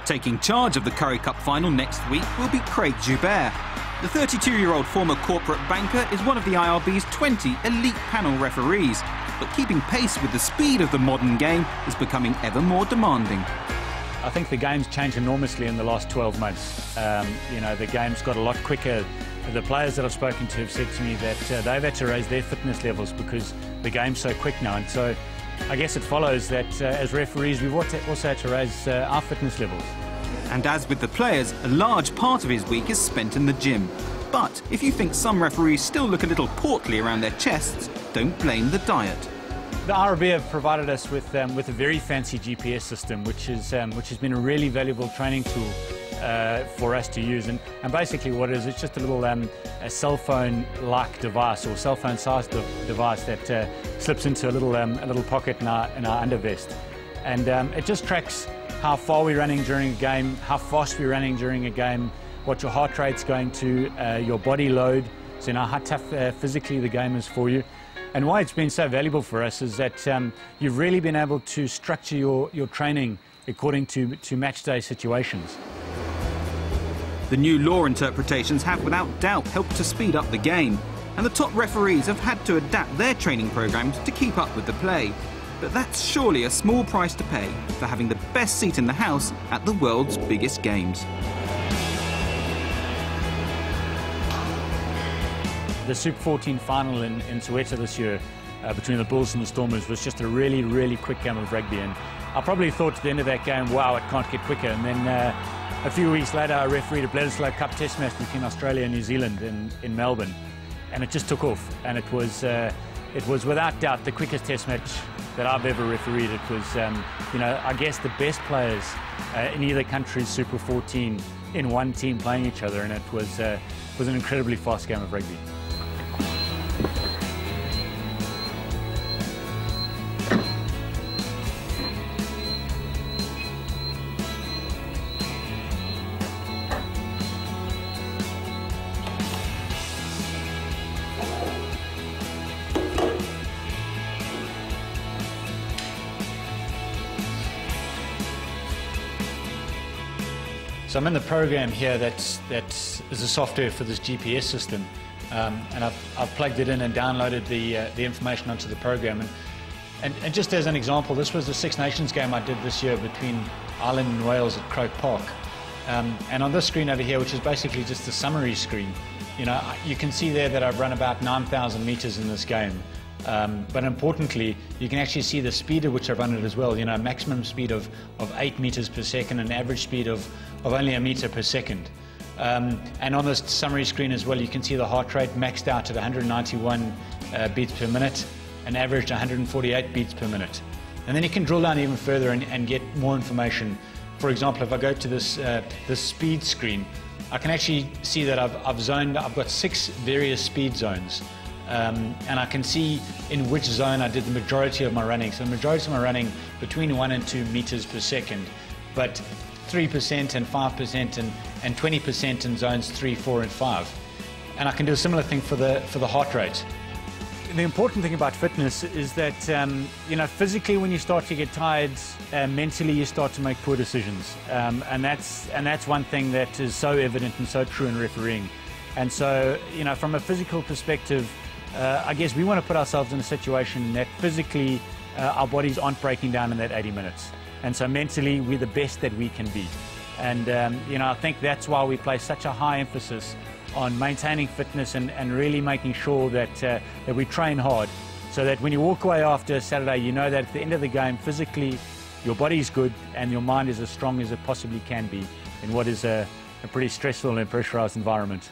Taking charge of the Currie Cup final next week will be Craig JOUBERT. The 32-year-old former corporate banker is one of the IRB's 20 elite panel referees, but keeping pace with the speed of the modern game is becoming ever more demanding. I think the game's changed enormously in the last 12 months. The game's got a lot quicker. The players that I've spoken to have said to me that they've had to raise their fitness levels because the game's so quick now. And so I guess it follows that as referees, we've also had to raise our fitness levels. And as with the players, a large part of his week is spent in the gym. But if you think some referees still look a little portly around their chests, don't blame the diet. The IRB have provided us with a very fancy GPS system, which has been a really valuable training tool for us to use. And basically what it is, it's just a little a cell phone-like device, or cell phone-sized device that slips into a little pocket in our undervest. And it just tracks how far we're running during a game, how fast we're running during a game, what your heart rate's going to, your body load, so how tough physically the game is for you. And why it's been so valuable for us is that you've really been able to structure your training according to match day situations. The new law interpretations have without doubt helped to speed up the game, and the top referees have had to adapt their training programs to keep up with the play. But that's surely a small price to pay for having the best seat in the house at the world's biggest games. The Super 14 final in Soweto this year between the Bulls and the Stormers was just a really, really quick game of rugby. And I probably thought at the end of that game, wow, it can't get quicker. And then a few weeks later, I refereed a Bledisloe Cup Test match between Australia and New Zealand in Melbourne. And it just took off. And it was without doubt the quickest Test match that I've ever refereed. It was, I guess the best players in either country's Super 14 in one team playing each other. And it was an incredibly fast game of rugby. So I'm in the program here that is the software for this GPS system, and I've plugged it in and downloaded the information onto the program. And just as an example, this was the Six Nations game I did this year between Ireland and Wales at Croke Park. And on this screen over here, which is basically just a summary screen, you can see there that I've run about 9,000 meters in this game. But importantly, you can actually see the speed at which I've run it as well. Maximum speed of 8 meters per second, and average speed of only 1 meter per second. And on this summary screen as well, you can see the heart rate maxed out at 191 beats per minute and averaged 148 beats per minute. And then you can drill down even further and get more information. For example, if I go to this speed screen, I can actually see that I've got 6 various speed zones. And I can see in which zone I did the majority of my running. So the majority of my running between 1 and 2 meters per second, but 3% and 5% and 20% in zones 3, 4 and 5. And I can do a similar thing for the heart rate. The important thing about fitness is that physically when you start to get tired, mentally you start to make poor decisions. And that's one thing that is so evident and so true in refereeing. And so, from a physical perspective, I guess we want to put ourselves in a situation that physically our bodies aren't breaking down in that 80 minutes. And so mentally we're the best that we can be. And I think that's why we place such a high emphasis on maintaining fitness and really making sure that we train hard, so that when you walk away after Saturday, you know that at the end of the game, physically your body's good and your mind is as strong as it possibly can be in what is a pretty stressful and pressurized environment.